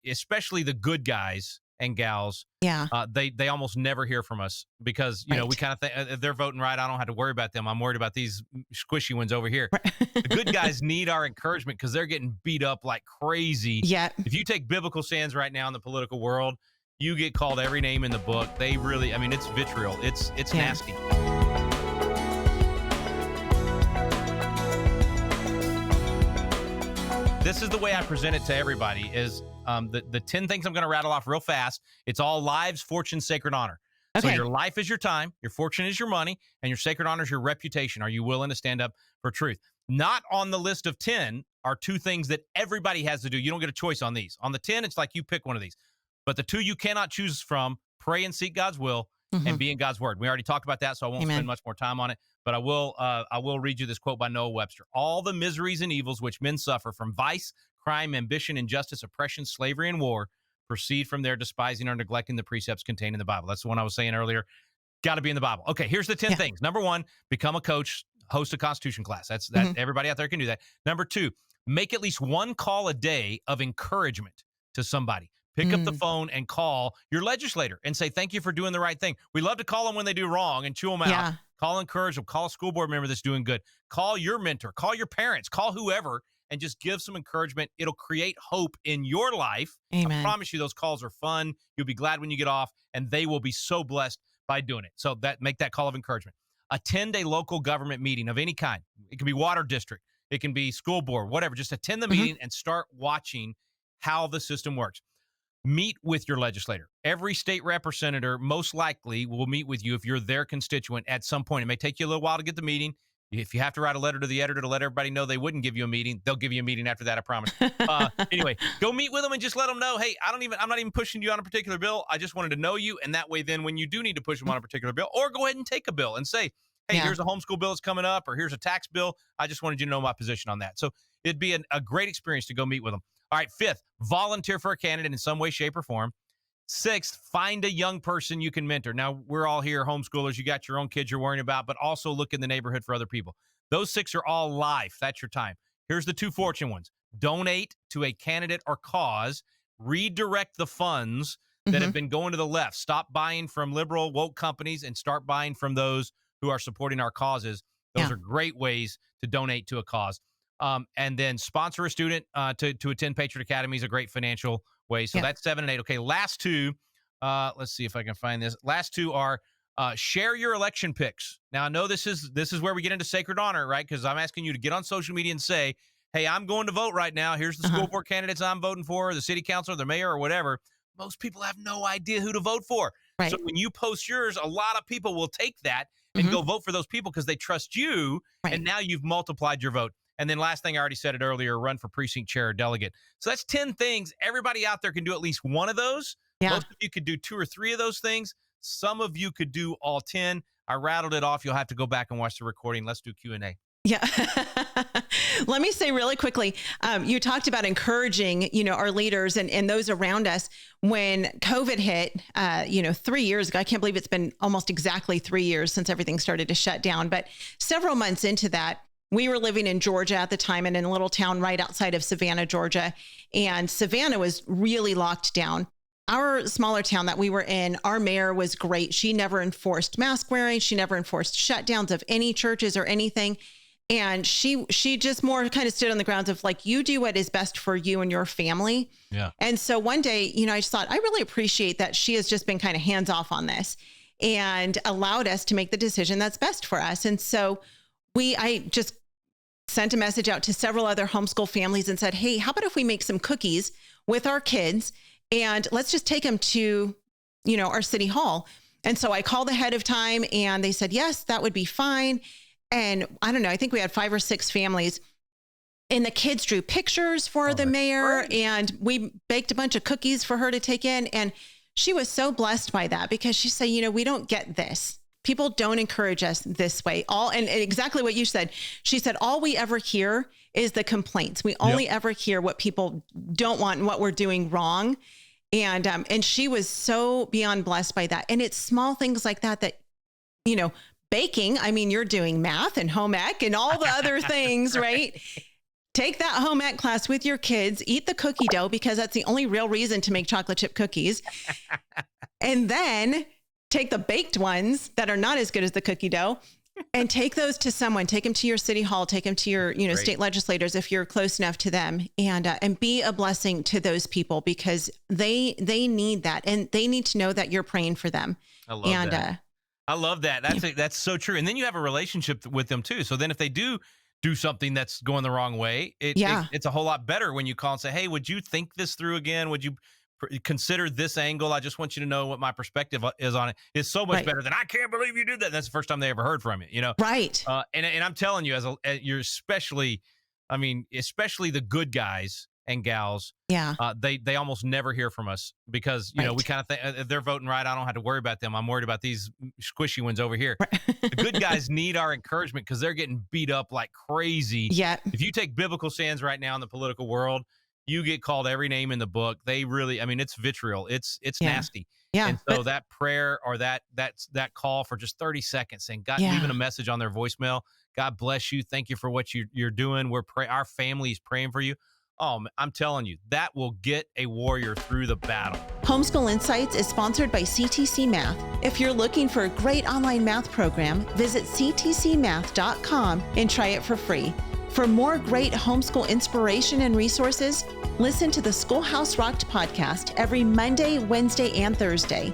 especially the good guys and gals, Yeah. they almost never hear from us because, Right. we kind of think if they're voting right, I don't have to worry about them. I'm worried about these squishy ones over here. Right. The good guys need our encouragement because they're getting beat up like crazy. Yeah. If you take biblical stands right now in the political world, you get called every name in the book. They really, it's vitriol. It's nasty. This is the way I present it to everybody is the 10 things I'm going to rattle off real fast. It's all lives, fortune, sacred honor. Okay. So your life is your time, your fortune is your money, and your sacred honor is your reputation. Are you willing to stand up for truth? Not on the list of 10 are 2 things that everybody has to do. You don't get a choice on these. On the 10, it's like you pick one of these. But the 2 you cannot choose from, pray and seek God's will and be in God's word. We already talked about that, so I won't spend much more time on it. But I will read you this quote by Noah Webster. All the miseries and evils which men suffer from vice, crime, ambition, injustice, oppression, slavery, and war proceed from their despising or neglecting the precepts contained in the Bible. That's the one I was saying earlier. Got to be in the Bible. Okay, here's the 10 things. Number 1, become a coach, host a Constitution class. That everybody out there can do that. Number 2, make at least 1 call a day of encouragement to somebody. Pick up the phone and call your legislator and say, thank you for doing the right thing. We love to call them when they do wrong and chew them out. Call, encourage them. Call a school board member that's doing good. Call your mentor. Call your parents. Call whoever and just give some encouragement. It'll create hope in your life. Amen. I promise you those calls are fun. You'll be glad when you get off, and they will be so blessed by doing it. So make that call of encouragement. Attend a local government meeting of any kind. It can be water district. It can be school board, whatever. Just attend the meeting and start watching how the system works. Meet with your legislator. Every state rep or senator most likely will meet with you if you're their constituent at some point. It may take you a little while to get the meeting. If you have to write a letter to the editor to let everybody know they wouldn't give you a meeting, they'll give you a meeting after that, I promise. Anyway, go meet with them and just let them know, hey, I'm not even pushing you on a particular bill. I just wanted to know you. And that way, then when you do need to push them on a particular bill, or go ahead and take a bill and say, hey, here's a homeschool bill that's coming up, or here's a tax bill. I just wanted you to know my position on that. So it'd be a great experience to go meet with them. All right, 5th, volunteer for a candidate in some way, shape, or form. 6th, find a young person you can mentor. Now, we're all here homeschoolers. You got your own kids you're worrying about, but also look in the neighborhood for other people. Those 6 are all life. That's your time. Here's the 2 fortune ones. Donate to a candidate or cause. Redirect the funds that have been going to the left. Stop buying from liberal woke companies and start buying from those who are supporting our causes. Those are great ways to donate to a cause. And then sponsor a student to attend Patriot Academy is a great financial way. So that's 7 and 8. Okay, last 2. Let's see if I can find this. Last 2 are share your election picks. Now, I know this is where we get into sacred honor, right? Because I'm asking you to get on social media and say, hey, I'm going to vote right now. Here's the school board candidates I'm voting for, the city council, the mayor, or whatever. Most people have no idea who to vote for. Right. So when you post yours, a lot of people will take that and go vote for those people because they trust you. Right. And now you've multiplied your vote. And then last thing, I already said it earlier, run for precinct chair or delegate. So that's 10 things. Everybody out there can do at least one of those. Yeah. Most of you could do 2 or 3 of those things. Some of you could do all 10. I rattled it off. You'll have to go back and watch the recording. Let's do Q&A. Yeah. Let me say really quickly, you talked about encouraging, our leaders and those around us when COVID hit, 3 years ago. I can't believe it's been almost exactly 3 years since everything started to shut down. But several months into that, we were living in Georgia at the time and in a little town right outside of Savannah, Georgia. And Savannah was really locked down. Our smaller town that we were in, our mayor was great. She never enforced mask wearing. She never enforced shutdowns of any churches or anything. And she just more kind of stood on the grounds of like, you do what is best for you and your family. Yeah. And so one day, I just thought, I really appreciate that she has just been kind of hands off on this and allowed us to make the decision that's best for us. And so I just sent a message out to several other homeschool families and said, hey, how about if we make some cookies with our kids and let's just take them to, our city hall. And so I called ahead of time and they said, yes, that would be fine. And I don't know, I think we had 5 or 6 families and the kids drew pictures for the mayor and we baked a bunch of cookies for her to take in. And she was so blessed by that because she said, we don't get this. People don't encourage us this way. And exactly what you said. She said, all we ever hear is the complaints. We only ever hear what people don't want and what we're doing wrong. And she was so beyond blessed by that. And it's small things like that, baking. I mean, you're doing math and home ec and all the other things, right? Take that home ec class with your kids, eat the cookie dough because that's the only real reason to make chocolate chip cookies. And then take the baked ones that are not as good as the cookie dough and take those to someone. Take them to your city hall, take them to your, state legislators if you're close enough to them, and be a blessing to those people because they need that and they need to know that you're praying for them. I love that. I love that. That's so true. And then you have a relationship with them too. So then if they do something that's going the wrong way, it's a whole lot better when you call and say, hey, would you think this through again? Would you consider this angle? I just want you to know what my perspective is on it. It's so much better than I can't believe you did that. That's the first time they ever heard from you, Right. And I'm telling you, you're especially the good guys and gals. Yeah. They almost never hear from us because, we kind of think if they're voting right, I don't have to worry about them. I'm worried about these squishy ones over here. Right. The good guys need our encouragement because they're getting beat up like crazy. Yeah. If you take biblical stands right now in the political world, you get called every name in the book. They really, it's vitriol. It's nasty. Yeah. And so that prayer or that call for just 30 seconds saying, God, leaving a message on their voicemail. God bless you. Thank you for what you're doing. Our family is praying for you. Oh, I'm telling you, that will get a warrior through the battle. Homeschool Insights is sponsored by CTC Math. If you're looking for a great online math program, visit ctcmath.com and try it for free. For more great homeschool inspiration and resources, listen to the Schoolhouse Rocked podcast every Monday, Wednesday, and Thursday.